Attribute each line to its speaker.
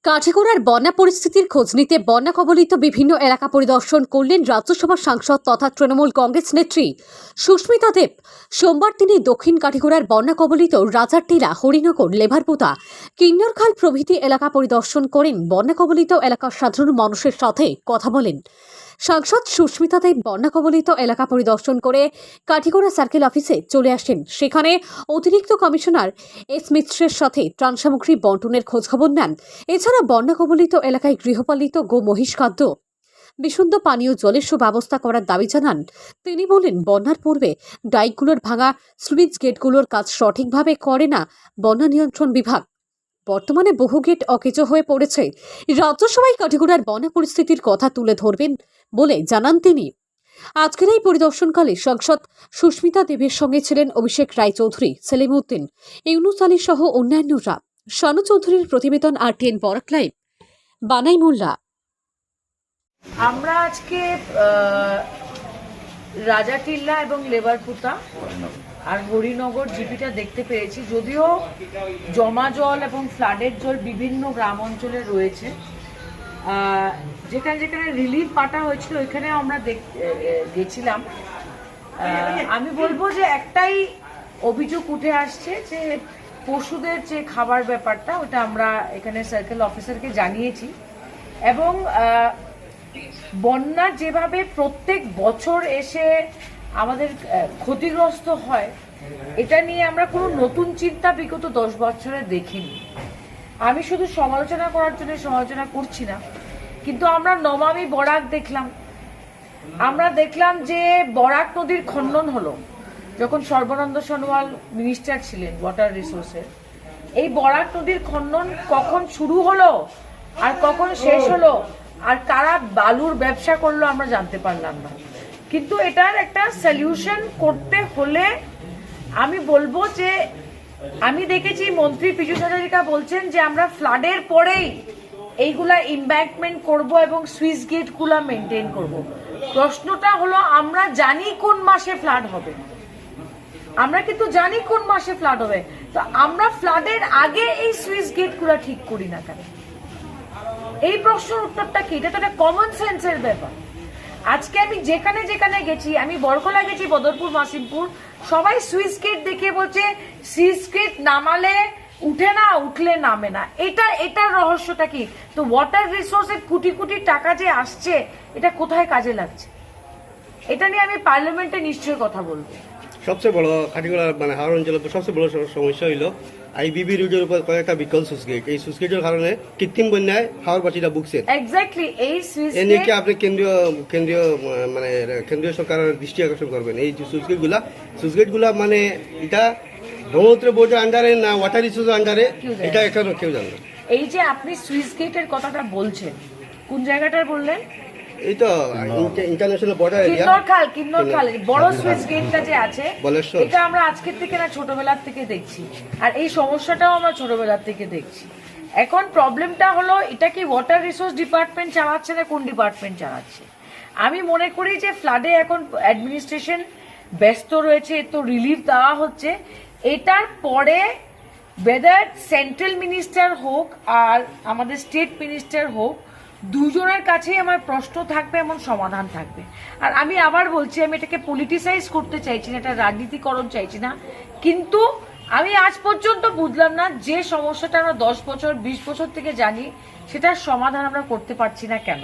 Speaker 1: কাঠিগড়ার বন্যা পরিস্থিতির খোঁজ নিতে বন্যা কবলিত বিভিন্ন এলাকা পরিদর্শন করলেন রাজ্যসভার সাংসদ তথা তৃণমূল কংগ্রেস নেত্রী সুস্মিতা দেব। সোমবার তিনি দক্ষিণ কাঠিগড়ার বন্যা কবলিত রাজারটিলা, হরিনগর, লেভারপোতা, কিন্নরখাল প্রভৃতি এলাকা পরিদর্শন করেন। বন্যা কবলিত এলাকার সাধারণ মানুষের সাথে কথা বলেন। সাংসদ সুস্মিতা দেব বন্যা কবলিত এলাকা পরিদর্শন করে কাঠিগড়া সার্কেল অফিসে চলে আসেন। সেখানে অতিরিক্ত কমিশনার এস মিত্রের সাথে ত্রাণ সামগ্রী বন্টনের খোঁজখবর নেন। এছাড়া বন্যা কবলিত এলাকায় গৃহপালিত গো মহিষ খাদ্য, বিশুদ্ধ পানীয় জলের সুব্যবস্থা করার দাবি জানান তিনি। বলেন, বন্যার পূর্বে ডাইকগুলোর ভাঙা স্লুইস গেটগুলোর কাজ সঠিকভাবে করে না বন্যা নিয়ন্ত্রণ বিভাগ। বর্তমানে বহু গেট অকেজো হয়ে পড়েছে। রাজ্যসভায় কাঠিগড়ার বন্যা পরিস্থিতির কথা তুলে ধরবেন বলে জানান তিনি। আজকের এই পরিদর্শনকালে সাংসদ সুস্মিতা দেবের সঙ্গে ছিলেন অভিষেক রায়চৌধুরী, সেলিম উদ্দিন, ইউনুস আলী সহ অন্যান্যরা। শানু চৌধুরীর প্রতিবেদন, RTN বরাক লাইভ, বানাই মোল্লা।
Speaker 2: আমরা আজকে রাজাটিল্লা এবং লেভারপুতা আর হরিনগর জিপিটা দেখতে পেরেছি। যদিও জমা জল এবং ফ্লাডের জল বিভিন্ন গ্রাম অঞ্চলে রয়েছে, যেখানে যেখানে রিলিফ পাঠা হয়েছিল ওইখানে আমরা গেছিলাম। আমি বলবো যে একটাই অভিযোগ উঠে আসছে যে পশুদের যে খাবার ব্যাপারটা, ওটা আমরা এখানে সার্কেল অফিসারকে জানিয়েছি। এবং বন্যা যেভাবে প্রত্যেক বছর এসে আমাদের ক্ষতিগ্রস্ত হয়, এটা নিয়ে আমরা কোনো নতুন চিন্তা বিগত 10 বছরে দেখিনি। আমি শুধু সমালোচনা করার জন্য সমালোচনা করছি না, কিন্তু আমরা নমামি বরাক দেখলাম। আমরা দেখলাম যে বরাক নদীর খনন হলো যখন সর্বানন্দ সোনোয়াল মিনিস্টার ছিলেন ওয়াটার রিসোর্সের। এই বরাক নদীর খনন কখন শুরু হলো আর কখন শেষ হলো আর কারা বালুর ব্যবসা করলো আমরা জানতে পারলাম না। কিন্তু এটার একটা সলিউশন করতে হলে আমি বলবো যে আমি দেখেছি মন্ত্রী পীযূষ হাজারিকা বলছেন যে আমরা ফ্লাডের পরেই এইগুলা ইম্ব্যাঙ্কমেন্ট করব এবং সুইচ গেটগুলা মেনটেন করব। প্রশ্নটা হলো, আমরা জানি কোন মাসে ফ্লাড হবে, আমরা কিন্তু জানি কোন মাসে ফ্লাড হবে, তো আমরা ফ্লাডের আগে এই সুইচ গেটগুলা ঠিক করি না কেন? এই প্রশ্নের উত্তরটা কি? এটা তো একটা কমন সেন্সের ব্যাপার। আজকে আমি যেখানে যেখানে গেছি, আমি বরকলা গেছি, বদরপুর, মাসিমপুর, সবাই সুইচ গেট দেখে বলছে সুইচ গেট নামালে উঠে না, উঠলে নামে না। এটার রহস্যটা কি? তো ওয়াটার রিসোর্সের কোটি কোটি টাকা যে আসছে, এটা কোথায় কাজে লাগছে? এটা নিয়ে আমি পার্লামেন্টে নিশ্চয়ই কথা বলবো।
Speaker 3: সবচেয়ে বড় কাঠিগড়া মানে হাওড় অঞ্চলের সবচেয়ে বড় সমস্যা হইল IBB রোডের উপর কয়েকটা বিকল সুইচ গেট। এই সুইচ গেটের কারণে কৃত্রিম বন্যায় হাওড়বাসীরা ভুগছে।
Speaker 2: এক্স্যাক্টলি, এই সুইচ
Speaker 3: এ নিয়ে কি আপনি কেন্দ্রীয় সরকারের দৃষ্টি আকর্ষণ করবেন? এই যে সুইচ গেটগুলা মানে এটা ব্রহ্মপুত্র বোর্ডের আন্ডারে না ওয়াটার রিসোর্সের আন্ডারে, এটা এখনো কেউ জানে না।
Speaker 2: এই যে আপনি সুইচ গেটের কথাটা বলছেন, কোন জায়গাটার বললেন?
Speaker 3: এই তো ইন্টারন্যাশনাল বর্ডার এরিয়া,
Speaker 2: কিন্নরখাল বড় সুইচ গেটটা যে আছে,
Speaker 3: বলেশ্বর।
Speaker 2: এটা আমরা আজকের থেকে না, ছোটবেলার থেকে দেখছি। আর এই সমস্যাটাও আমরা ছোটবেলার থেকে দেখছি। এখন প্রবলেমটা হলো, এটা কি ওয়াটার রিসোর্স ডিপার্টমেন্ট চালাচ্ছে না কোন ডিপার্টমেন্ট চালাচ্ছে? আমি মনে করি যে ফ্লাডে এখন অ্যাডমিনিস্ট্রেশন ব্যস্ত রয়েছে, তো রিলিফ দেওয়া হচ্ছে। এটার পরে ওয়েদার সেন্ট্রাল মিনিস্টার হোক আর আমাদের স্টেট মিনিস্টার হোক, দুজনের কাছেই আমার প্রশ্ন থাকবে এবং সমাধান থাকবে। আর আমি আবার বলছি, আমি এটাকে পলিটিসাইজ করতে চাইছি না, এটা রাজনীতিকরণ চাইছি না, কিন্তু আমি আজ পর্যন্ত বুঝলাম না যে সমস্যাটা আমরা 10 বছর 20 বছর থেকে জানি, সেটার সমাধান আমরা করতে পারছি না কেন।